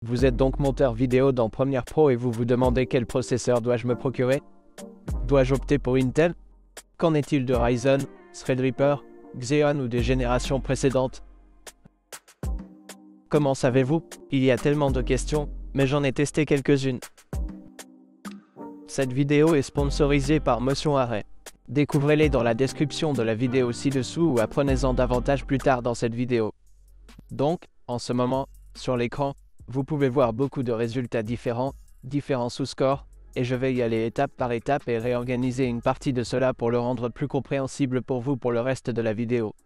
Vous êtes donc monteur vidéo dans Premiere Pro et vous vous demandez quel processeur dois-je me procurer? Dois-je opter pour Intel? Qu'en est-il de Ryzen, Threadripper, Xeon ou des générations précédentes? Comment savez-vous? Il y a tellement de questions, mais j'en ai testé quelques-unes. Cette vidéo est sponsorisée par Motion Array. Découvrez-les dans la description de la vidéo ci-dessous ou apprenez-en davantage plus tard dans cette vidéo. Donc, en ce moment, sur l'écran, vous pouvez voir beaucoup de résultats différents sous-scores, et je vais y aller étape par étape et réorganiser une partie de cela pour le rendre plus compréhensible pour vous pour le reste de la vidéo.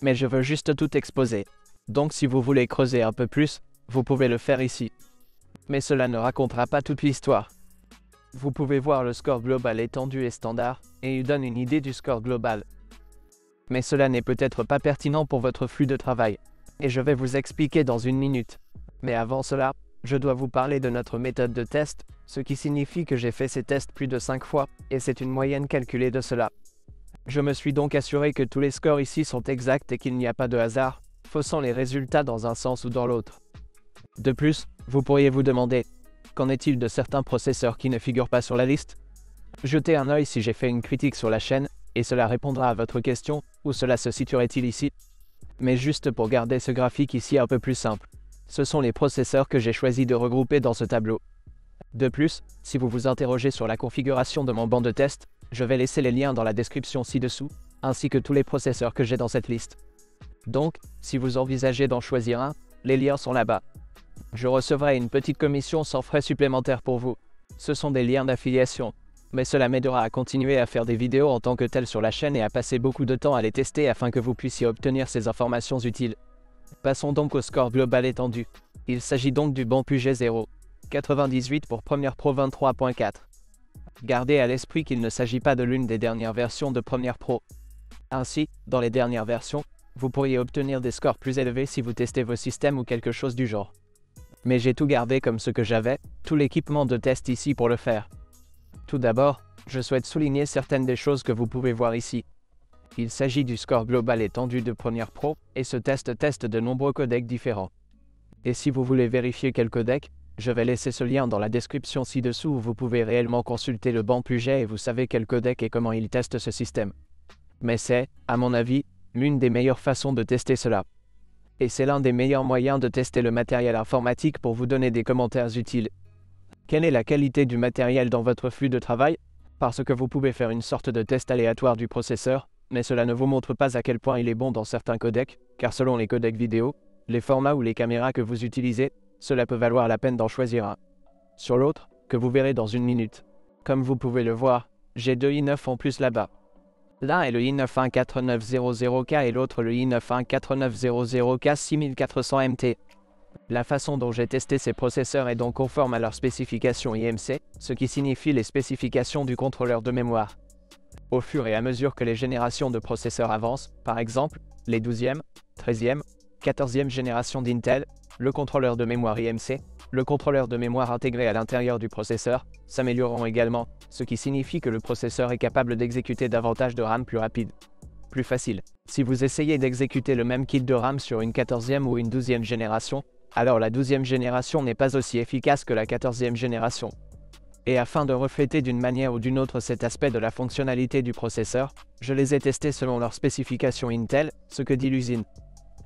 Mais je veux juste tout exposer. Donc si vous voulez creuser un peu plus, vous pouvez le faire ici. Mais cela ne racontera pas toute l'histoire. Vous pouvez voir le score global étendu et standard, et il donne une idée du score global. Mais cela n'est peut-être pas pertinent pour votre flux de travail, et je vais vous expliquer dans une minute. Mais avant cela, je dois vous parler de notre méthode de test, ce qui signifie que j'ai fait ces tests plus de 5 fois, et c'est une moyenne calculée de cela. Je me suis donc assuré que tous les scores ici sont exacts et qu'il n'y a pas de hasard, faussant les résultats dans un sens ou dans l'autre. De plus, vous pourriez vous demander, qu'en est-il de certains processeurs qui ne figurent pas sur la liste? Jetez un œil si j'ai fait une critique sur la chaîne, et cela répondra à votre question, où cela se situerait-il ici? Mais juste pour garder ce graphique ici un peu plus simple. Ce sont les processeurs que j'ai choisi de regrouper dans ce tableau. De plus, si vous vous interrogez sur la configuration de mon banc de test, je vais laisser les liens dans la description ci-dessous, ainsi que tous les processeurs que j'ai dans cette liste. Donc, si vous envisagez d'en choisir un, les liens sont là-bas. Je recevrai une petite commission sans frais supplémentaires pour vous. Ce sont des liens d'affiliation, mais cela m'aidera à continuer à faire des vidéos en tant que tel sur la chaîne et à passer beaucoup de temps à les tester afin que vous puissiez obtenir ces informations utiles. Passons donc au score global étendu. Il s'agit donc du bon Puget 0. 98 pour Premiere Pro 23.4. Gardez à l'esprit qu'il ne s'agit pas de l'une des dernières versions de Premiere Pro. Ainsi, dans les dernières versions, vous pourriez obtenir des scores plus élevés si vous testez vos systèmes ou quelque chose du genre. Mais j'ai tout gardé comme ce que j'avais, tout l'équipement de test ici pour le faire. Tout d'abord, je souhaite souligner certaines des choses que vous pouvez voir ici. Il s'agit du score global étendu de Premiere Pro, et ce test teste de nombreux codecs différents. Et si vous voulez vérifier quel codec, je vais laisser ce lien dans la description ci-dessous où vous pouvez réellement consulter le banc Puget et vous savez quel codec et comment il teste ce système. Mais c'est, à mon avis, l'une des meilleures façons de tester cela. Et c'est l'un des meilleurs moyens de tester le matériel informatique pour vous donner des commentaires utiles. Quelle est la qualité du matériel dans votre flux de travail? Parce que vous pouvez faire une sorte de test aléatoire du processeur, mais cela ne vous montre pas à quel point il est bon dans certains codecs, car selon les codecs vidéo, les formats ou les caméras que vous utilisez, cela peut valoir la peine d'en choisir un. Sur l'autre, que vous verrez dans une minute. Comme vous pouvez le voir, j'ai deux i9 en plus là-bas. L'un est le i9 14900K et l'autre le i9 14900K 6400 MT. La façon dont j'ai testé ces processeurs est donc conforme à leurs spécifications IMC, ce qui signifie les spécifications du contrôleur de mémoire. Au fur et à mesure que les générations de processeurs avancent, par exemple, les 12e, 13e, 14e générations d'Intel, le contrôleur de mémoire IMC, le contrôleur de mémoire intégré à l'intérieur du processeur, s'amélioreront également, ce qui signifie que le processeur est capable d'exécuter davantage de RAM plus rapide. Plus facile. Si vous essayez d'exécuter le même kit de RAM sur une 14e ou une 12e génération, alors la 12e génération n'est pas aussi efficace que la 14e génération. Et afin de refléter d'une manière ou d'une autre cet aspect de la fonctionnalité du processeur, je les ai testés selon leurs spécifications Intel, ce que dit l'usine.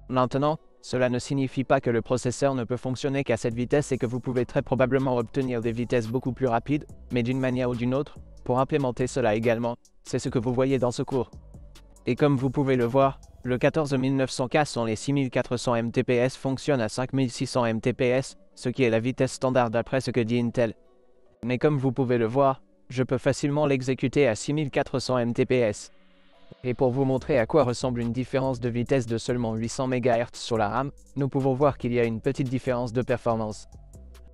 Maintenant, cela ne signifie pas que le processeur ne peut fonctionner qu'à cette vitesse et que vous pouvez très probablement obtenir des vitesses beaucoup plus rapides, mais d'une manière ou d'une autre, pour implémenter cela également, c'est ce que vous voyez dans ce cours. Et comme vous pouvez le voir, le 14900K sans les 6400 mtps fonctionne à 5600 mtps, ce qui est la vitesse standard d'après ce que dit Intel. Mais comme vous pouvez le voir, je peux facilement l'exécuter à 6400 mtps. Et pour vous montrer à quoi ressemble une différence de vitesse de seulement 800 MHz sur la RAM, nous pouvons voir qu'il y a une petite différence de performance.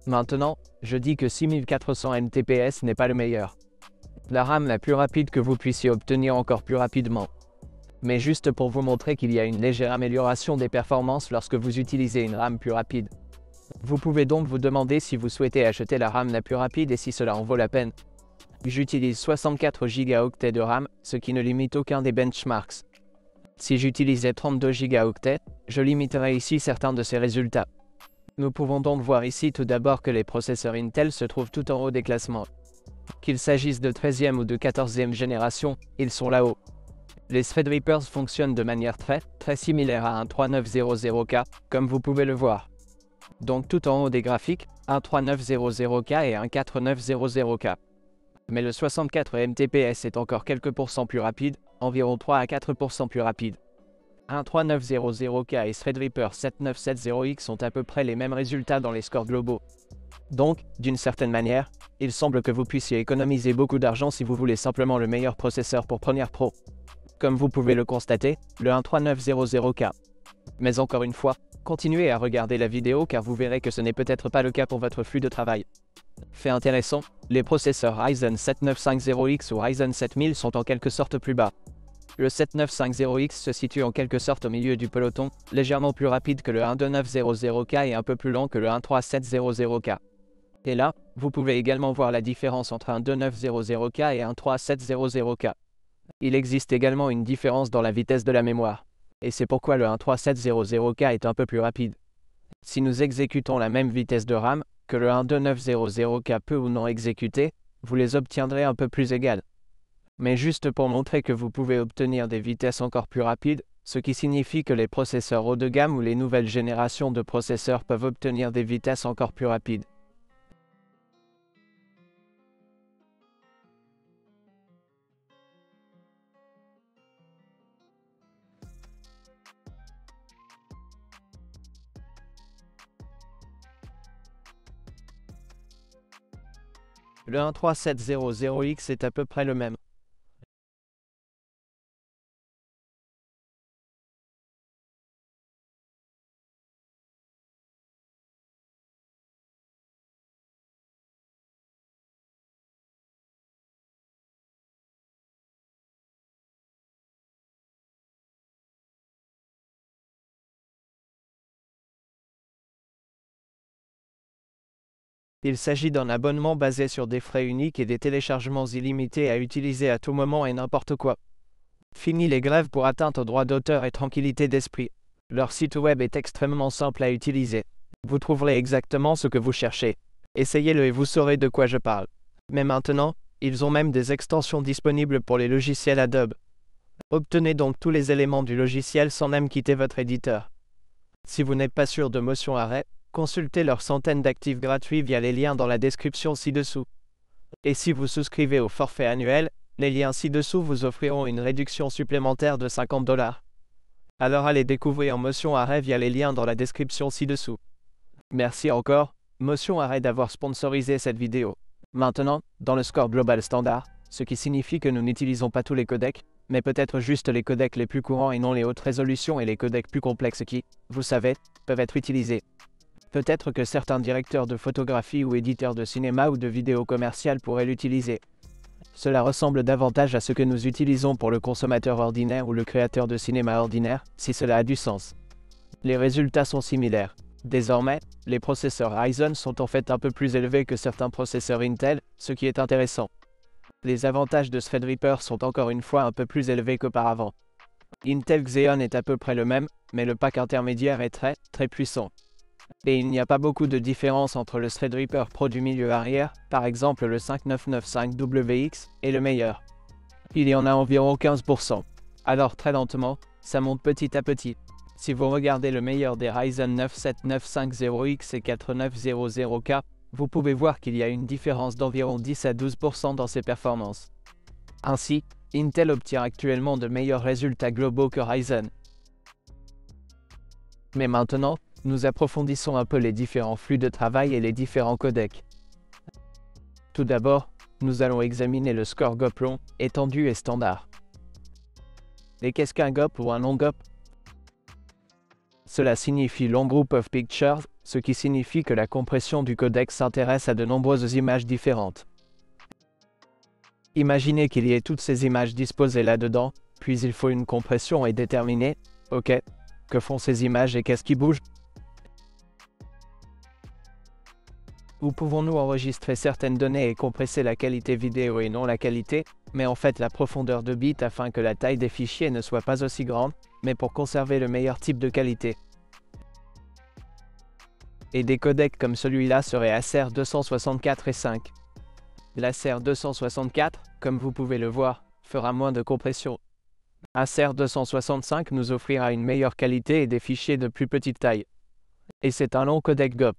Maintenant, je dis que 6400 mtps n'est pas le meilleur. La RAM la plus rapide que vous puissiez obtenir encore plus rapidement. Mais juste pour vous montrer qu'il y a une légère amélioration des performances lorsque vous utilisez une RAM plus rapide. Vous pouvez donc vous demander si vous souhaitez acheter la RAM la plus rapide et si cela en vaut la peine. J'utilise 64 Go de RAM, ce qui ne limite aucun des benchmarks. Si j'utilisais 32 Go, je limiterais ici certains de ces résultats. Nous pouvons donc voir ici tout d'abord que les processeurs Intel se trouvent tout en haut des classements. Qu'il s'agisse de 13e ou de 14e génération, ils sont là-haut. Les Threadrippers fonctionnent de manière très similaire à un 3900K, comme vous pouvez le voir. Donc tout en haut des graphiques, un 3900K et un 4900K. Mais le 64 MTPS est encore quelques pourcents plus rapide, environ 3 à 4% plus rapide. Un 3900K et Threadripper 7970X ont à peu près les mêmes résultats dans les scores globaux. Donc, d'une certaine manière, il semble que vous puissiez économiser beaucoup d'argent si vous voulez simplement le meilleur processeur pour Premiere Pro. Comme vous pouvez le constater, le 13900K. Mais encore une fois, continuez à regarder la vidéo car vous verrez que ce n'est peut-être pas le cas pour votre flux de travail. Fait intéressant, les processeurs Ryzen 7950X ou Ryzen 7000 sont en quelque sorte plus bas. Le 7950X se situe en quelque sorte au milieu du peloton, légèrement plus rapide que le 12900K et un peu plus lent que le 13700K. Et là, vous pouvez également voir la différence entre un 2900K et un 3700K. Il existe également une différence dans la vitesse de la mémoire. Et c'est pourquoi le 13700K est un peu plus rapide. Si nous exécutons la même vitesse de RAM que le 12900K peut ou non exécuter, vous les obtiendrez un peu plus égales. Mais juste pour montrer que vous pouvez obtenir des vitesses encore plus rapides, ce qui signifie que les processeurs haut de gamme ou les nouvelles générations de processeurs peuvent obtenir des vitesses encore plus rapides. Le 13700X est à peu près le même. Il s'agit d'un abonnement basé sur des frais uniques et des téléchargements illimités à utiliser à tout moment et n'importe quoi. Fini les grèves pour atteinte aux droits d'auteur et tranquillité d'esprit. Leur site web est extrêmement simple à utiliser. Vous trouverez exactement ce que vous cherchez. Essayez-le et vous saurez de quoi je parle. Mais maintenant, ils ont même des extensions disponibles pour les logiciels Adobe. Obtenez donc tous les éléments du logiciel sans même quitter votre éditeur. Si vous n'êtes pas sûr de Motion Array, consultez leurs centaines d'actifs gratuits via les liens dans la description ci-dessous. Et si vous souscrivez au forfait annuel, les liens ci-dessous vous offriront une réduction supplémentaire de 50$. Alors allez découvrir Motion Array via les liens dans la description ci-dessous. Merci encore, Motion Array d'avoir sponsorisé cette vidéo. Maintenant, dans le score global standard, ce qui signifie que nous n'utilisons pas tous les codecs, mais peut-être juste les codecs les plus courants et non les hautes résolutions et les codecs plus complexes qui, vous savez, peuvent être utilisés. Peut-être que certains directeurs de photographie ou éditeurs de cinéma ou de vidéos commerciales pourraient l'utiliser. Cela ressemble davantage à ce que nous utilisons pour le consommateur ordinaire ou le créateur de cinéma ordinaire, si cela a du sens. Les résultats sont similaires. Désormais, les processeurs Ryzen sont en fait un peu plus élevés que certains processeurs Intel, ce qui est intéressant. Les avantages de Threadripper sont encore une fois un peu plus élevés qu'auparavant. Intel Xeon est à peu près le même, mais le pack intermédiaire est très puissant. Et il n'y a pas beaucoup de différence entre le Threadripper Pro du milieu arrière, par exemple le 5995WX, et le meilleur. Il y en a environ 15%. Alors très lentement, ça monte petit à petit. Si vous regardez le meilleur des Ryzen 9 7950X et 4900K, vous pouvez voir qu'il y a une différence d'environ 10 à 12% dans ses performances. Ainsi, Intel obtient actuellement de meilleurs résultats globaux que Ryzen. Mais maintenant, nous approfondissons un peu les différents flux de travail et les différents codecs. Tout d'abord, nous allons examiner le score GOP long, étendu et standard. Et qu'est-ce qu'un GOP ou un long GOP? Cela signifie Long Group of Pictures, ce qui signifie que la compression du codec s'intéresse à de nombreuses images différentes. Imaginez qu'il y ait toutes ces images disposées là-dedans, puis il faut une compression et déterminer, ok, que font ces images et qu'est-ce qui bouge? Où pouvons-nous enregistrer certaines données et compresser la qualité vidéo et non la qualité, mais en fait la profondeur de bits afin que la taille des fichiers ne soit pas aussi grande, mais pour conserver le meilleur type de qualité. Et des codecs comme celui-là seraient Acer 264 et 5. L'Acer 264, comme vous pouvez le voir, fera moins de compression. Acer 265 nous offrira une meilleure qualité et des fichiers de plus petite taille. Et c'est un long codec GOP.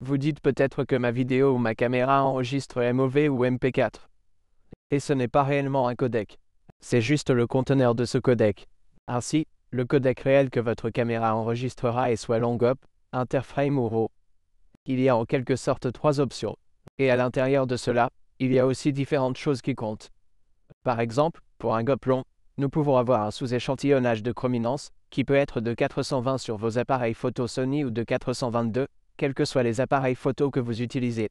Vous dites peut-être que ma vidéo ou ma caméra enregistre MOV ou MP4. Et ce n'est pas réellement un codec. C'est juste le conteneur de ce codec. Ainsi, le codec réel que votre caméra enregistrera est soit long GOP, interframe ou RAW. Il y a en quelque sorte 3 options. Et à l'intérieur de cela, il y a aussi différentes choses qui comptent. Par exemple, pour un GOP long, nous pouvons avoir un sous-échantillonnage de chrominance, qui peut être de 420 sur vos appareils photo Sony ou de 422, quels que soient les appareils photo que vous utilisez.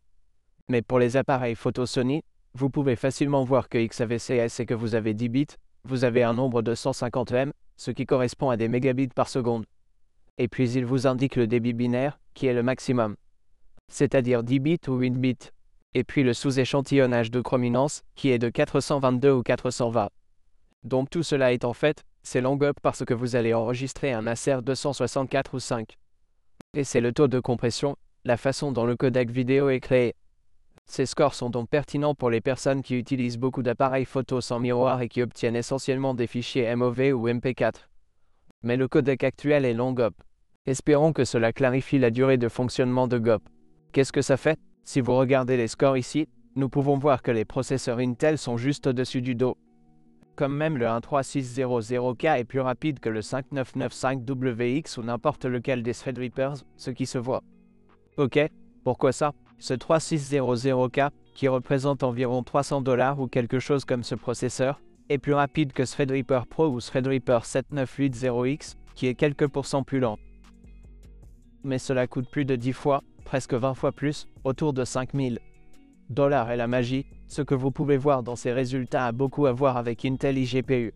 Mais pour les appareils photo Sony, vous pouvez facilement voir que XAVCS et que vous avez 10 bits, vous avez un nombre de 150 M, ce qui correspond à des mégabits par seconde. Et puis il vous indique le débit binaire, qui est le maximum. C'est-à-dire 10 bits ou 8 bits. Et puis le sous-échantillonnage de chrominance, qui est de 422 ou 420. Donc tout cela est en fait, c'est long GOP parce que vous allez enregistrer un Acer 264 ou 5. Et c'est le taux de compression, la façon dont le codec vidéo est créé. Ces scores sont donc pertinents pour les personnes qui utilisent beaucoup d'appareils photo sans miroir et qui obtiennent essentiellement des fichiers MOV ou MP4. Mais le codec actuel est long GOP. Espérons que cela clarifie la durée de fonctionnement de GOP. Qu'est-ce que ça fait? Si vous regardez les scores ici, nous pouvons voir que les processeurs Intel sont juste au-dessus du dos. Comme même le 13600K est plus rapide que le 5995WX ou n'importe lequel des Threadrippers, ce qui se voit. Ok, pourquoi ça? Ce 3600K, qui représente environ $300 ou quelque chose comme ce processeur, est plus rapide que Threadripper Pro ou Threadripper 7980X, qui est quelques pourcents plus lent. Mais cela coûte plus de 10 fois, presque 20 fois plus, autour de $5000. Et la magie, ce que vous pouvez voir dans ces résultats a beaucoup à voir avec Intel iGPU.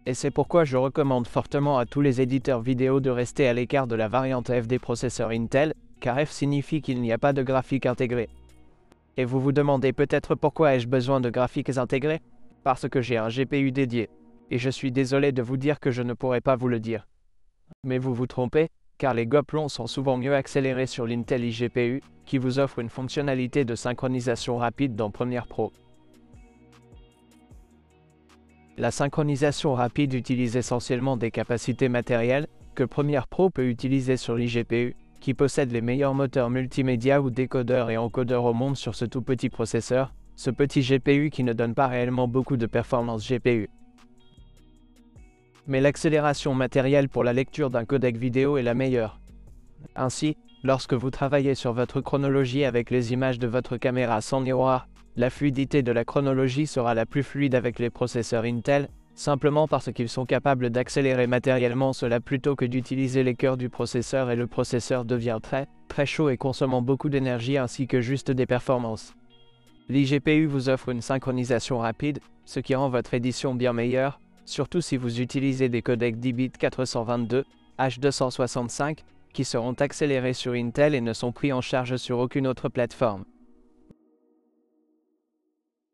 Et c'est pourquoi je recommande fortement à tous les éditeurs vidéo de rester à l'écart de la variante F des processeurs Intel, car F signifie qu'il n'y a pas de graphique intégré. Et vous vous demandez peut-être pourquoi ai-je besoin de graphiques intégrés? Parce que j'ai un GPU dédié. Et je suis désolé de vous dire que je ne pourrai pas vous le dire. Mais vous vous trompez, car les GOP longs sont souvent mieux accélérés sur l'Intel iGPU, qui vous offre une fonctionnalité de synchronisation rapide dans Premiere Pro. La synchronisation rapide utilise essentiellement des capacités matérielles que Premiere Pro peut utiliser sur l'iGPU, qui possède les meilleurs moteurs multimédia ou décodeurs et encodeurs au monde sur ce tout petit processeur, ce petit GPU qui ne donne pas réellement beaucoup de performance GPU. Mais l'accélération matérielle pour la lecture d'un codec vidéo est la meilleure. Ainsi, lorsque vous travaillez sur votre chronologie avec les images de votre caméra sans miroir, la fluidité de la chronologie sera la plus fluide avec les processeurs Intel, simplement parce qu'ils sont capables d'accélérer matériellement cela plutôt que d'utiliser les cœurs du processeur et le processeur devient très chaud et consommant beaucoup d'énergie ainsi que juste des performances. L'iGPU vous offre une synchronisation rapide, ce qui rend votre édition bien meilleure, surtout si vous utilisez des codecs 10 bits 422, H265, qui seront accélérés sur Intel et ne sont pris en charge sur aucune autre plateforme.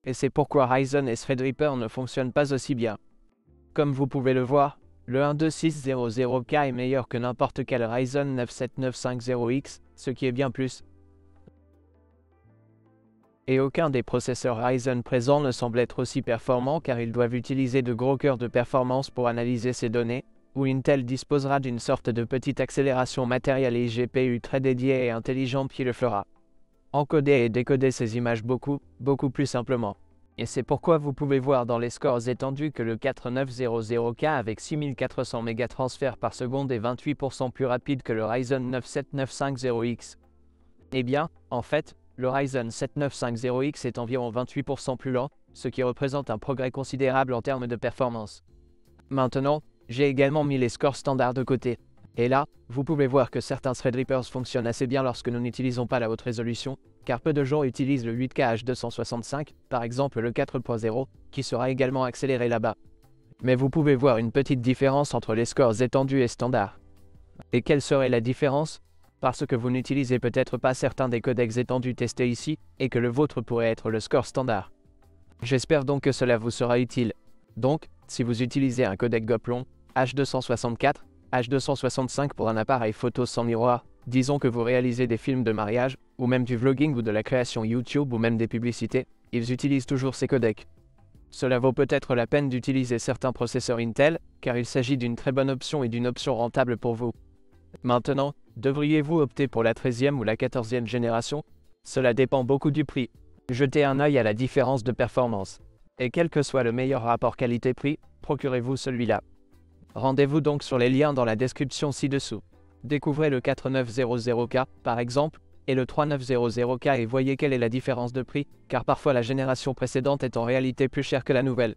Et c'est pourquoi Ryzen et Threadripper ne fonctionnent pas aussi bien. Comme vous pouvez le voir, le 12600K est meilleur que n'importe quel Ryzen 9 7950X, ce qui est bien plus. Et aucun des processeurs Ryzen présents ne semble être aussi performant car ils doivent utiliser de gros cœurs de performance pour analyser ces données, où Intel disposera d'une sorte de petite accélération matérielle et GPU très dédiée et intelligente qui le fera. Encoder et décoder ces images beaucoup plus simplement. Et c'est pourquoi vous pouvez voir dans les scores étendus que le 4900K avec 6400 mégatransferts par seconde est 28% plus rapide que le Ryzen 9 7950X. Eh bien, en fait, le Ryzen 7950X est environ 28% plus lent, ce qui représente un progrès considérable en termes de performance. Maintenant, j'ai également mis les scores standards de côté. Et là, vous pouvez voir que certains Threadrippers fonctionnent assez bien lorsque nous n'utilisons pas la haute résolution, car peu de gens utilisent le 8K H265, par exemple le 4.0, qui sera également accéléré là-bas. Mais vous pouvez voir une petite différence entre les scores étendus et standards. Et quelle serait la différence? Parce que vous n'utilisez peut-être pas certains des codecs étendus testés ici, et que le vôtre pourrait être le score standard. J'espère donc que cela vous sera utile. Donc, si vous utilisez un codec GOP long, H264, H265 pour un appareil photo sans miroir. Disons que vous réalisez des films de mariage, ou même du vlogging ou de la création YouTube ou même des publicités, ils utilisent toujours ces codecs. Cela vaut peut-être la peine d'utiliser certains processeurs Intel, car il s'agit d'une très bonne option et d'une option rentable pour vous. Maintenant, devriez-vous opter pour la 13e ou la 14e génération? Cela dépend beaucoup du prix. Jetez un œil à la différence de performance. Et quel que soit le meilleur rapport qualité-prix, procurez-vous celui-là. Rendez-vous donc sur les liens dans la description ci-dessous. Découvrez le 4900K, par exemple, et le 3900K et voyez quelle est la différence de prix, car parfois la génération précédente est en réalité plus chère que la nouvelle.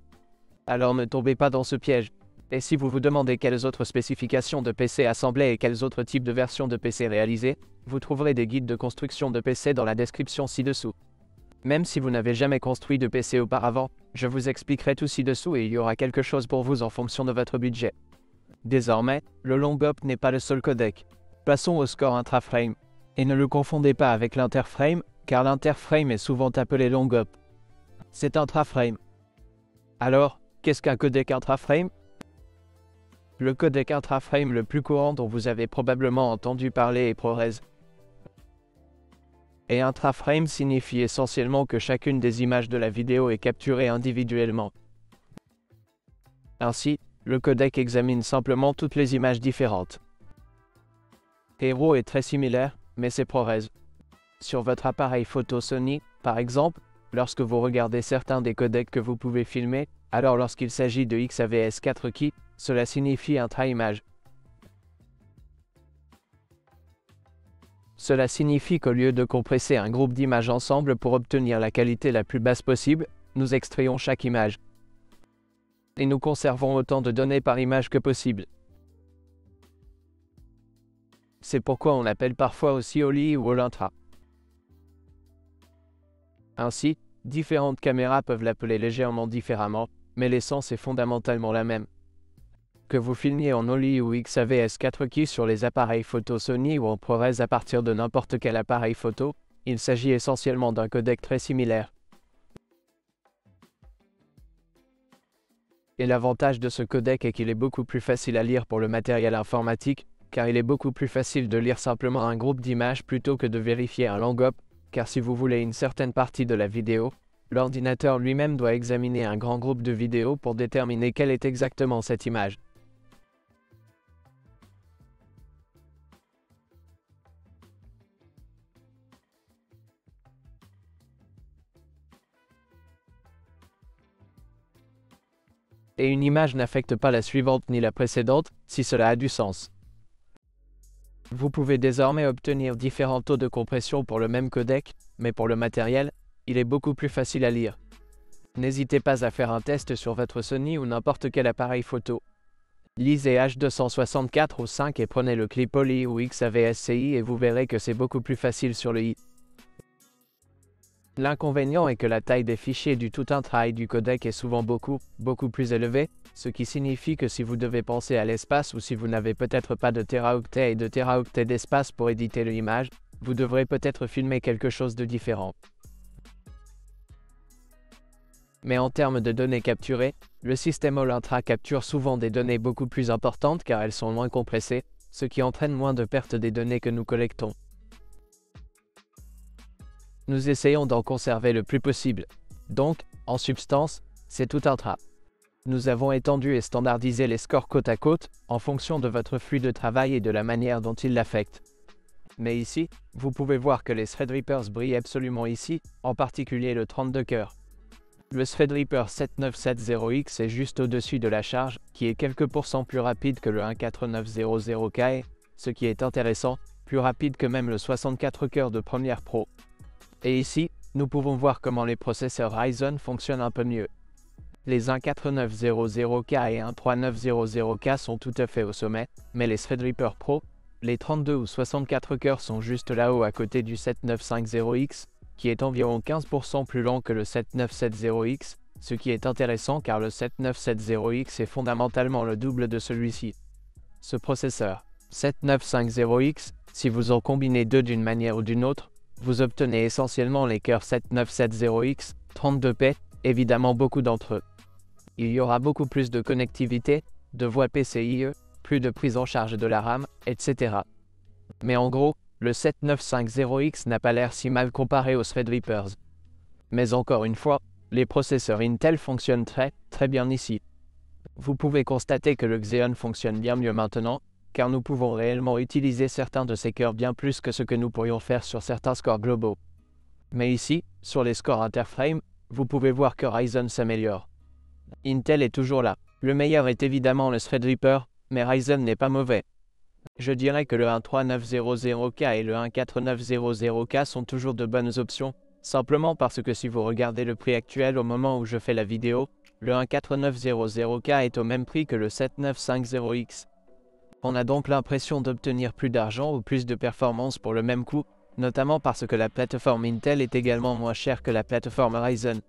Alors ne tombez pas dans ce piège. Et si vous vous demandez quelles autres spécifications de PC assembler et quels autres types de versions de PC réaliser, vous trouverez des guides de construction de PC dans la description ci-dessous. Même si vous n'avez jamais construit de PC auparavant, je vous expliquerai tout ci-dessous et il y aura quelque chose pour vous en fonction de votre budget. Désormais, le long hop n'est pas le seul codec. Passons au score intraframe. Et ne le confondez pas avec l'interframe, car l'interframe est souvent appelé long hop. C'est intraframe. Alors, qu'est-ce qu'un codec intraframe? Le codec intraframe le plus courant dont vous avez probablement entendu parler est ProRes. Et intraframe signifie essentiellement que chacune des images de la vidéo est capturée individuellement. Ainsi, le codec examine simplement toutes les images différentes. Hero est très similaire, mais c'est ProRes. Sur votre appareil photo Sony, par exemple, lorsque vous regardez certains des codecs que vous pouvez filmer, alors lorsqu'il s'agit de XAVS 4K, cela signifie intra-image. Cela signifie qu'au lieu de compresser un groupe d'images ensemble pour obtenir la qualité la plus basse possible, nous extrayons chaque image. Et nous conservons autant de données par image que possible. C'est pourquoi on l'appelle parfois aussi All-I ou All-Intra. Ainsi, différentes caméras peuvent l'appeler légèrement différemment, mais l'essence est fondamentalement la même. Que vous filmiez en All-I ou XAVS 4K sur les appareils photo Sony ou en ProRes à partir de n'importe quel appareil photo, il s'agit essentiellement d'un codec très similaire. Et l'avantage de ce codec est qu'il est beaucoup plus facile à lire pour le matériel informatique, car il est beaucoup plus facile de lire simplement un groupe d'images plutôt que de vérifier un long hop, car si vous voulez une certaine partie de la vidéo, l'ordinateur lui-même doit examiner un grand groupe de vidéos pour déterminer quelle est exactement cette image. Et une image n'affecte pas la suivante ni la précédente, si cela a du sens. Vous pouvez désormais obtenir différents taux de compression pour le même codec, mais pour le matériel, il est beaucoup plus facile à lire. N'hésitez pas à faire un test sur votre Sony ou n'importe quel appareil photo. Lisez H264 au 5 et prenez le clip All-I ou XAVS-CI et vous verrez que c'est beaucoup plus facile sur le i. L'inconvénient est que la taille des fichiers du tout intra et du codec est souvent beaucoup plus élevée, ce qui signifie que si vous devez penser à l'espace ou si vous n'avez peut-être pas de téraoctets et de téraoctets d'espace pour éditer l'image, vous devrez peut-être filmer quelque chose de différent. Mais en termes de données capturées, le système All-Intra capture souvent des données beaucoup plus importantes car elles sont moins compressées, ce qui entraîne moins de perte des données que nous collectons. Nous essayons d'en conserver le plus possible. Donc, en substance, c'est tout intra. Nous avons étendu et standardisé les scores côte à côte, en fonction de votre flux de travail et de la manière dont ils l'affectent. Mais ici, vous pouvez voir que les Threadrippers brillent absolument ici, en particulier le 32 cœurs. Le Threadripper 7970X est juste au-dessus de la charge, qui est quelques pourcents plus rapide que le 14900K et, ce qui est intéressant, plus rapide que même le 64 cœurs de Premiere Pro. Et ici, nous pouvons voir comment les processeurs Ryzen fonctionnent un peu mieux. Les 14900K et 13900K sont tout à fait au sommet, mais les Threadripper Pro, les 32 ou 64 cœurs sont juste là-haut à côté du 7950X, qui est environ 15% plus lent que le 7970X, ce qui est intéressant car le 7970X est fondamentalement le double de celui-ci. Ce processeur, 7950X, si vous en combinez deux d'une manière ou d'une autre, vous obtenez essentiellement les cœurs 7970X, 32p, évidemment beaucoup d'entre eux. Il y aura beaucoup plus de connectivité, de voix PCIe, plus de prise en charge de la RAM, etc. Mais en gros, le 7950X n'a pas l'air si mal comparé aux Threadrippers. Mais encore une fois, les processeurs Intel fonctionnent très bien ici. Vous pouvez constater que le Xeon fonctionne bien mieux maintenant, car nous pouvons réellement utiliser certains de ces cœurs bien plus que ce que nous pourrions faire sur certains scores globaux. Mais ici, sur les scores interframe, vous pouvez voir que Ryzen s'améliore. Intel est toujours là. Le meilleur est évidemment le Threadripper, mais Ryzen n'est pas mauvais. Je dirais que le 13900K et le 14900K sont toujours de bonnes options, simplement parce que si vous regardez le prix actuel au moment où je fais la vidéo, le 14900K est au même prix que le 7950X. On a donc l'impression d'obtenir plus d'argent ou plus de performance pour le même coût, notamment parce que la plateforme Intel est également moins chère que la plateforme Ryzen.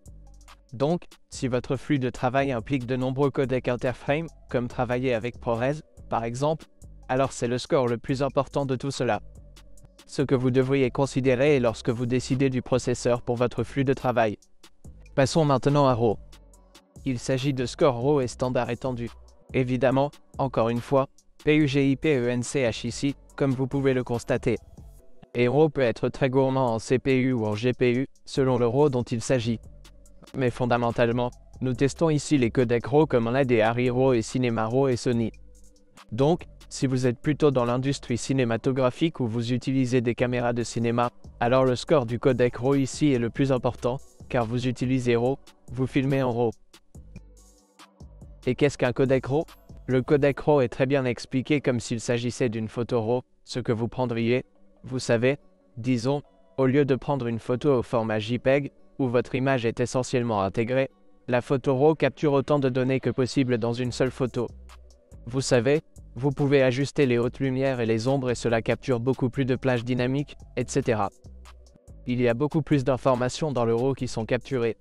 Donc, si votre flux de travail implique de nombreux codecs interframe, comme travailler avec ProRes, par exemple, alors c'est le score le plus important de tout cela. Ce que vous devriez considérer lorsque vous décidez du processeur pour votre flux de travail. Passons maintenant à RAW. Il s'agit de score RAW et standard étendu. Évidemment, encore une fois, PUGIPENCH ici, comme vous pouvez le constater. Et RAW peut être très gourmand en CPU ou en GPU, selon le RAW dont il s'agit. Mais fondamentalement, nous testons ici les codecs RAW comme on a des Arri RAW et Cinema RAW et Sony. Donc, si vous êtes plutôt dans l'industrie cinématographique ou vous utilisez des caméras de cinéma, alors le score du codec RAW ici est le plus important, car vous utilisez RAW, vous filmez en RAW. Et qu'est-ce qu'un codec RAW? Le codec RAW est très bien expliqué comme s'il s'agissait d'une photo RAW, ce que vous prendriez, vous savez, disons, au lieu de prendre une photo au format JPEG, où votre image est essentiellement intégrée, la photo RAW capture autant de données que possible dans une seule photo. Vous savez, vous pouvez ajuster les hautes lumières et les ombres et cela capture beaucoup plus de plages dynamiques, etc. Il y a beaucoup plus d'informations dans le RAW qui sont capturées.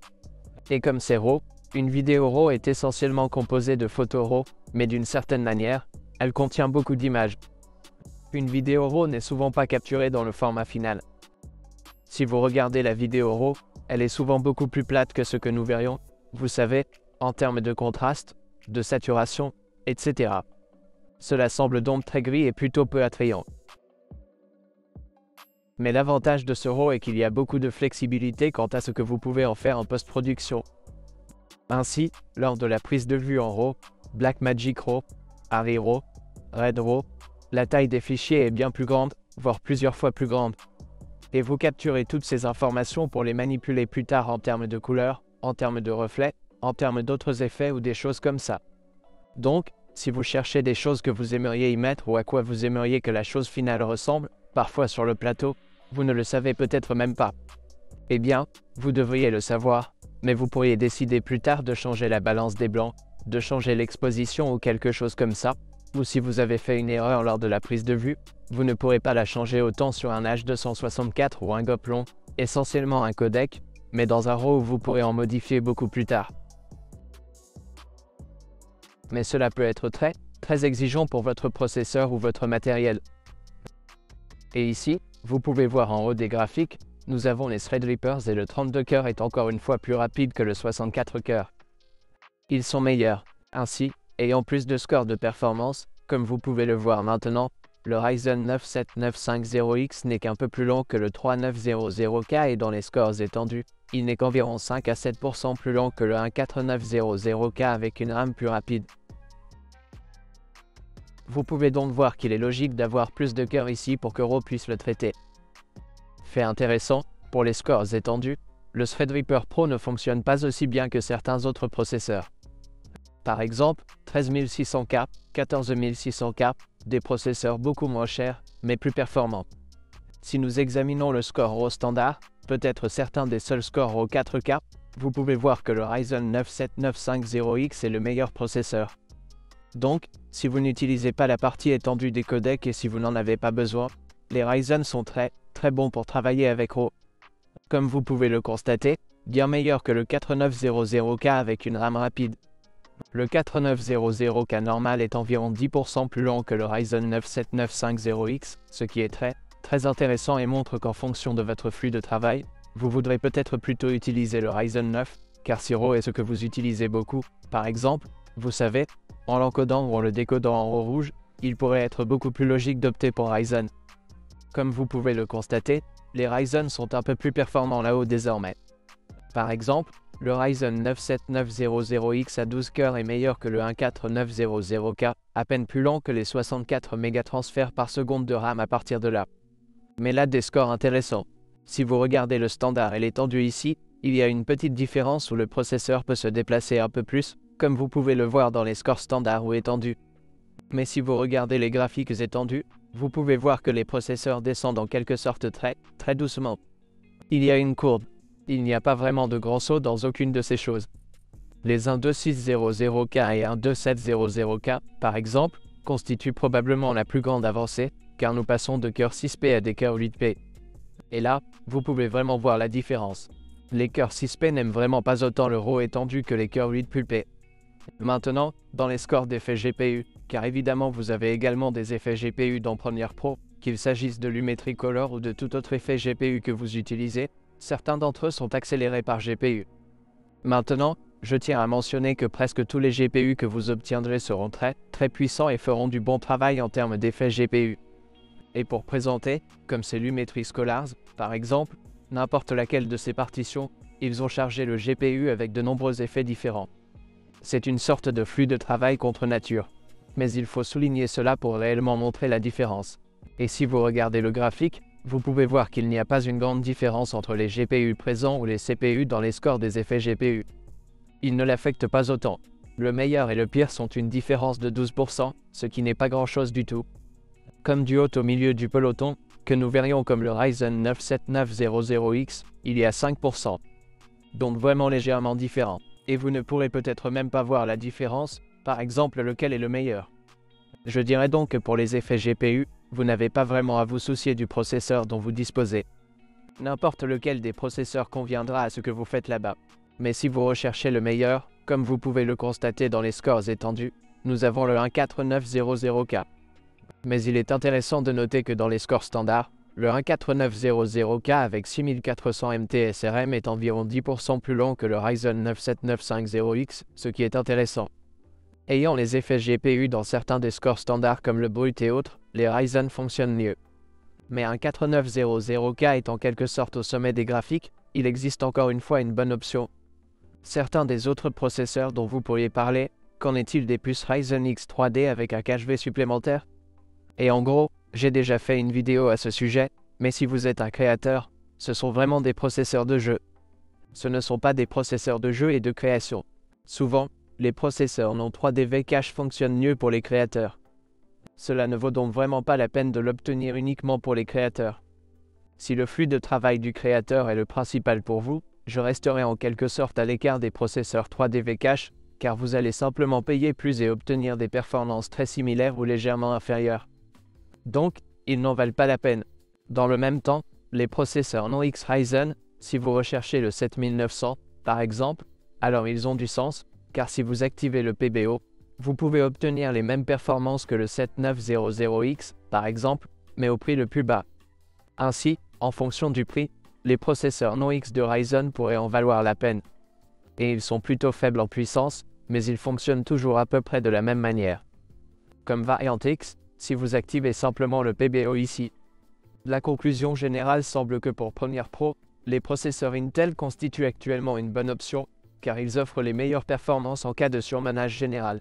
Et comme c'est RAW, une vidéo RAW est essentiellement composée de photos RAW, mais d'une certaine manière, elle contient beaucoup d'images. Une vidéo RAW n'est souvent pas capturée dans le format final. Si vous regardez la vidéo RAW, elle est souvent beaucoup plus plate que ce que nous verrions, vous savez, en termes de contraste, de saturation, etc. Cela semble donc très gris et plutôt peu attrayant. Mais l'avantage de ce RAW est qu'il y a beaucoup de flexibilité quant à ce que vous pouvez en faire en post-production. Ainsi, lors de la prise de vue en RAW, Blackmagic RAW, Arri RAW, Red RAW, la taille des fichiers est bien plus grande, voire plusieurs fois plus grande. Et vous capturez toutes ces informations pour les manipuler plus tard en termes de couleurs, en termes de reflets, en termes d'autres effets ou des choses comme ça. Donc, si vous cherchez des choses que vous aimeriez y mettre ou à quoi vous aimeriez que la chose finale ressemble, parfois sur le plateau, vous ne le savez peut-être même pas. Eh bien, vous devriez le savoir, mais vous pourriez décider plus tard de changer la balance des blancs, de changer l'exposition ou quelque chose comme ça, ou si vous avez fait une erreur lors de la prise de vue, vous ne pourrez pas la changer autant sur un H264 ou un Goplon, essentiellement un codec, mais dans un RAW où vous pourrez en modifier beaucoup plus tard. Mais cela peut être très exigeant pour votre processeur ou votre matériel. Et ici, vous pouvez voir en haut des graphiques, nous avons les Threadrippers et le 32 cœurs est encore une fois plus rapide que le 64 cœurs. Ils sont meilleurs, ainsi, ayant plus de scores de performance, comme vous pouvez le voir maintenant, le Ryzen 9 7950X n'est qu'un peu plus long que le 3900K et dans les scores étendus, il n'est qu'environ 5 à 7% plus lent que le 14900K avec une RAM plus rapide. Vous pouvez donc voir qu'il est logique d'avoir plus de cœurs ici pour que RAW puisse le traiter. Fait intéressant, pour les scores étendus, le Threadripper Pro ne fonctionne pas aussi bien que certains autres processeurs. Par exemple, 13600K, 14600K, des processeurs beaucoup moins chers, mais plus performants. Si nous examinons le score RAW standard, peut-être certains des seuls scores RAW 4K, vous pouvez voir que le Ryzen 9 7950X est le meilleur processeur. Donc, si vous n'utilisez pas la partie étendue des codecs et si vous n'en avez pas besoin, les Ryzen sont très bons pour travailler avec RAW. Comme vous pouvez le constater, bien meilleur que le 4900K avec une RAM rapide. Le 4900K normal est environ 10% plus lent que le Ryzen 9 7950X, ce qui est très intéressant et montre qu'en fonction de votre flux de travail, vous voudrez peut-être plutôt utiliser le Ryzen 9, car si RAW est ce que vous utilisez beaucoup, par exemple, vous savez, en l'encodant ou en le décodant en RAW rouge, il pourrait être beaucoup plus logique d'opter pour Ryzen. Comme vous pouvez le constater, les Ryzen sont un peu plus performants là-haut désormais. Par exemple, le Ryzen 9 7900X à 12 cœurs est meilleur que le 14900K, à peine plus lent que les 64 mégatransferts par seconde de RAM à partir de là. Mais là des scores intéressants. Si vous regardez le standard et l'étendue ici, il y a une petite différence où le processeur peut se déplacer un peu plus, comme vous pouvez le voir dans les scores standards ou étendus. Mais si vous regardez les graphiques étendus, vous pouvez voir que les processeurs descendent en quelque sorte très doucement. Il y a une courbe. Il n'y a pas vraiment de grand saut dans aucune de ces choses. Les 12600K et 12700K, par exemple, constituent probablement la plus grande avancée, car nous passons de cœurs 6P à des cœurs 8P. Et là, vous pouvez vraiment voir la différence. Les cœurs 6P n'aiment vraiment pas autant le RAW étendu que les cœurs 8P. Maintenant, dans les scores d'effets GPU, car évidemment vous avez également des effets GPU dans Premiere Pro, qu'il s'agisse de Lumetri Color ou de tout autre effet GPU que vous utilisez, certains d'entre eux sont accélérés par GPU. Maintenant, je tiens à mentionner que presque tous les GPU que vous obtiendrez seront très puissants et feront du bon travail en termes d'effets GPU. Et pour présenter, comme c'est Lumetri Scholars, par exemple, n'importe laquelle de ces partitions, ils ont chargé le GPU avec de nombreux effets différents. C'est une sorte de flux de travail contre nature. Mais il faut souligner cela pour réellement montrer la différence. Et si vous regardez le graphique, vous pouvez voir qu'il n'y a pas une grande différence entre les GPU présents ou les CPU dans les scores des effets GPU. Ils ne l'affectent pas autant. Le meilleur et le pire sont une différence de 12%, ce qui n'est pas grand-chose du tout. Comme du haut au milieu du peloton, que nous verrions comme le Ryzen 9 7900X, il y a 5%. Donc vraiment légèrement différent. Et vous ne pourrez peut-être même pas voir la différence, par exemple lequel est le meilleur. Je dirais donc que pour les effets GPU, vous n'avez pas vraiment à vous soucier du processeur dont vous disposez. N'importe lequel des processeurs conviendra à ce que vous faites là-bas. Mais si vous recherchez le meilleur, comme vous pouvez le constater dans les scores étendus, nous avons le 14900K. Mais il est intéressant de noter que dans les scores standards, le 14900K avec 6400 MTSRM est environ 10% plus long que le Ryzen 9 7950X, ce qui est intéressant. Ayant les effets GPU dans certains des scores standards comme le brut et autres, les Ryzen fonctionnent mieux. Mais un 4900K est en quelque sorte au sommet des graphiques, il existe encore une fois une bonne option. Certains des autres processeurs dont vous pourriez parler, qu'en est-il des puces Ryzen X 3D avec un cache V supplémentaire? Et en gros, j'ai déjà fait une vidéo à ce sujet, mais si vous êtes un créateur, ce sont vraiment des processeurs de jeu. Ce ne sont pas des processeurs de jeu et de création. Souvent, les processeurs non 3D V-Cache fonctionnent mieux pour les créateurs. Cela ne vaut donc vraiment pas la peine de l'obtenir uniquement pour les créateurs. Si le flux de travail du créateur est le principal pour vous, je resterai en quelque sorte à l'écart des processeurs 3D V-Cache, car vous allez simplement payer plus et obtenir des performances très similaires ou légèrement inférieures. Donc, ils n'en valent pas la peine. Dans le même temps, les processeurs non X Ryzen, si vous recherchez le 7900, par exemple, alors ils ont du sens, car si vous activez le PBO, vous pouvez obtenir les mêmes performances que le 7900X, par exemple, mais au prix le plus bas. Ainsi, en fonction du prix, les processeurs non X de Ryzen pourraient en valoir la peine. Et ils sont plutôt faibles en puissance, mais ils fonctionnent toujours à peu près de la même manière. Comme Variant X, si vous activez simplement le PBO ici. La conclusion générale semble que pour Premiere Pro, les processeurs Intel constituent actuellement une bonne option, car ils offrent les meilleures performances en cas de surmenage général.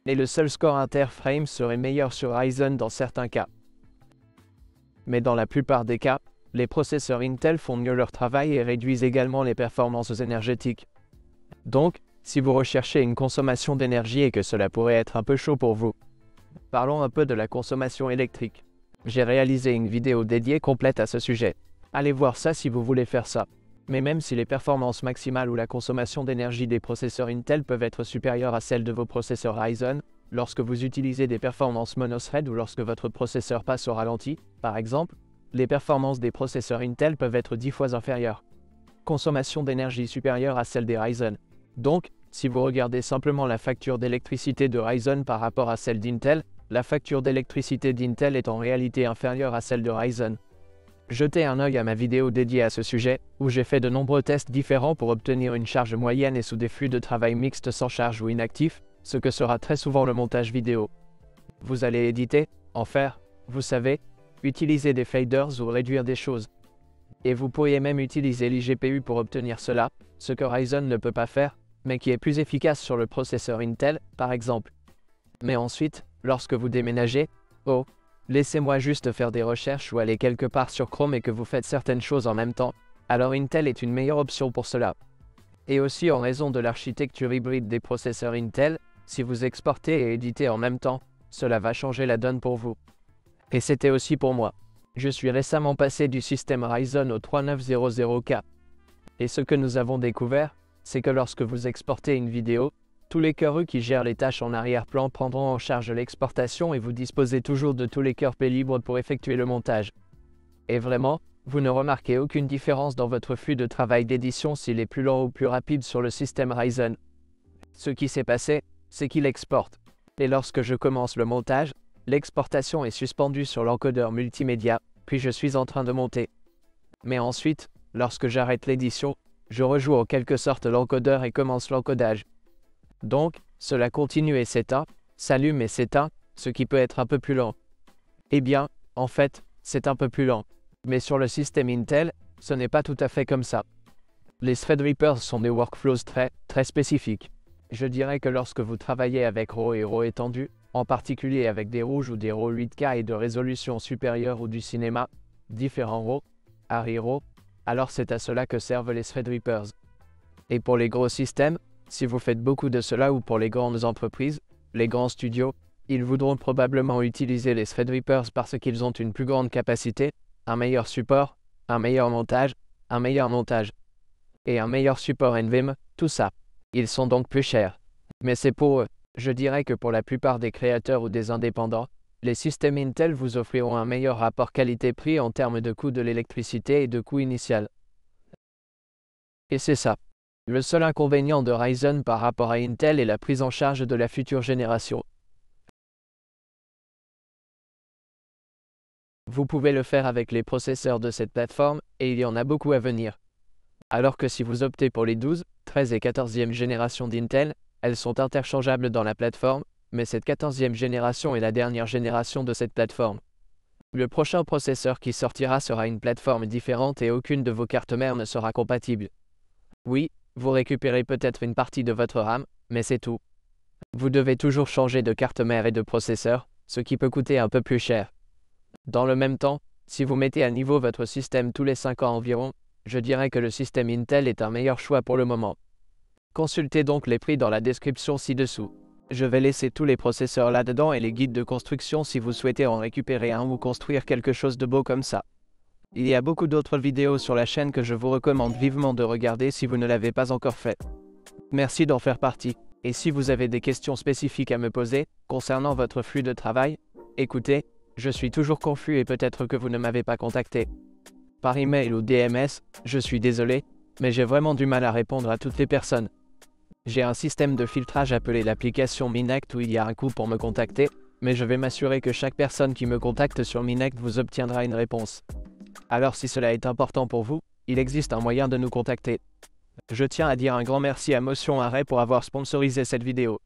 Et le seul score interframe serait meilleur sur Ryzen dans certains cas. Mais dans la plupart des cas, les processeurs Intel font mieux leur travail et réduisent également les performances énergétiques. Donc, si vous recherchez une consommation d'énergie et que cela pourrait être un peu chaud pour vous, parlons un peu de la consommation électrique. J'ai réalisé une vidéo dédiée complète à ce sujet. Allez voir ça si vous voulez faire ça. Mais même si les performances maximales ou la consommation d'énergie des processeurs Intel peuvent être supérieures à celles de vos processeurs Ryzen, lorsque vous utilisez des performances monothread ou lorsque votre processeur passe au ralenti, par exemple, les performances des processeurs Intel peuvent être 10 fois inférieures. Consommation d'énergie supérieure à celle des Ryzen. Donc, si vous regardez simplement la facture d'électricité de Ryzen par rapport à celle d'Intel, la facture d'électricité d'Intel est en réalité inférieure à celle de Ryzen. Jetez un œil à ma vidéo dédiée à ce sujet, où j'ai fait de nombreux tests différents pour obtenir une charge moyenne et sous des flux de travail mixtes sans charge ou inactifs, ce que sera très souvent le montage vidéo. Vous allez éditer, en faire, vous savez, utiliser des faders ou réduire des choses. Et vous pourriez même utiliser l'iGPU pour obtenir cela, ce que Ryzen ne peut pas faire, mais qui est plus efficace sur le processeur Intel, par exemple. Mais ensuite, lorsque vous déménagez, oh, laissez-moi juste faire des recherches ou aller quelque part sur Chrome et que vous faites certaines choses en même temps, alors Intel est une meilleure option pour cela. Et aussi en raison de l'architecture hybride des processeurs Intel, si vous exportez et éditez en même temps, cela va changer la donne pour vous. Et c'était aussi pour moi. Je suis récemment passé du système Ryzen au 3900K. Et ce que nous avons découvert, c'est que lorsque vous exportez une vidéo, tous les cœurs qui gèrent les tâches en arrière-plan prendront en charge l'exportation et vous disposez toujours de tous les cœurs P libres pour effectuer le montage. Et vraiment, vous ne remarquez aucune différence dans votre flux de travail d'édition s'il est plus lent ou plus rapide sur le système Ryzen. Ce qui s'est passé, c'est qu'il exporte. Et lorsque je commence le montage, l'exportation est suspendue sur l'encodeur multimédia, puis je suis en train de monter. Mais ensuite, lorsque j'arrête l'édition, je rejoue en quelque sorte l'encodeur et commence l'encodage. Donc, cela continue et s'éteint, s'allume et s'éteint, ce qui peut être un peu plus lent. Eh bien, en fait, c'est un peu plus lent. Mais sur le système Intel, ce n'est pas tout à fait comme ça. Les Threadrippers sont des workflows très spécifiques. Je dirais que lorsque vous travaillez avec RAW et RAW étendu, en particulier avec des rouges ou des RAW 8K et de résolution supérieure ou du cinéma, différents RAW, ARRI RAW, alors c'est à cela que servent les Threadrippers. Et pour les gros systèmes, si vous faites beaucoup de cela ou pour les grandes entreprises, les grands studios, ils voudront probablement utiliser les Threadrippers parce qu'ils ont une plus grande capacité, un meilleur support, un meilleur montage, et un meilleur support NVMe, tout ça. Ils sont donc plus chers. Mais c'est pour eux. Je dirais que pour la plupart des créateurs ou des indépendants, les systèmes Intel vous offriront un meilleur rapport qualité-prix en termes de coût de l'électricité et de coût initial. Et c'est ça. Le seul inconvénient de Ryzen par rapport à Intel est la prise en charge de la future génération. Vous pouvez le faire avec les processeurs de cette plateforme, et il y en a beaucoup à venir. Alors que si vous optez pour les 12, 13 et 14e générations d'Intel, elles sont interchangeables dans la plateforme, mais cette 14e génération est la dernière génération de cette plateforme. Le prochain processeur qui sortira sera une plateforme différente et aucune de vos cartes mères ne sera compatible. Oui, vous récupérez peut-être une partie de votre RAM, mais c'est tout. Vous devez toujours changer de carte mère et de processeur, ce qui peut coûter un peu plus cher. Dans le même temps, si vous mettez à niveau votre système tous les 5 ans environ, je dirais que le système Intel est un meilleur choix pour le moment. Consultez donc les prix dans la description ci-dessous. Je vais laisser tous les processeurs là-dedans et les guides de construction si vous souhaitez en récupérer un ou construire quelque chose de beau comme ça. Il y a beaucoup d'autres vidéos sur la chaîne que je vous recommande vivement de regarder si vous ne l'avez pas encore fait. Merci d'en faire partie. Et si vous avez des questions spécifiques à me poser concernant votre flux de travail, écoutez, je suis toujours confus et peut-être que vous ne m'avez pas contacté par email ou DMS, je suis désolé, mais j'ai vraiment du mal à répondre à toutes les personnes. J'ai un système de filtrage appelé l'application Minect où il y a un coût pour me contacter, mais je vais m'assurer que chaque personne qui me contacte sur Minect vous obtiendra une réponse. Alors si cela est important pour vous, il existe un moyen de nous contacter. Je tiens à dire un grand merci à Motion Array pour avoir sponsorisé cette vidéo.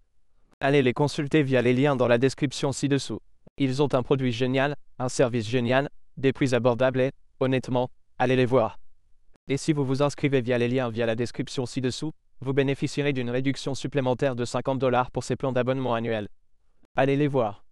Allez les consulter via les liens dans la description ci-dessous. Ils ont un produit génial, un service génial, des prix abordables et, honnêtement, allez les voir. Et si vous vous inscrivez via les liens via la description ci-dessous, vous bénéficierez d'une réduction supplémentaire de $50 pour ces plans d'abonnement annuels. Allez les voir.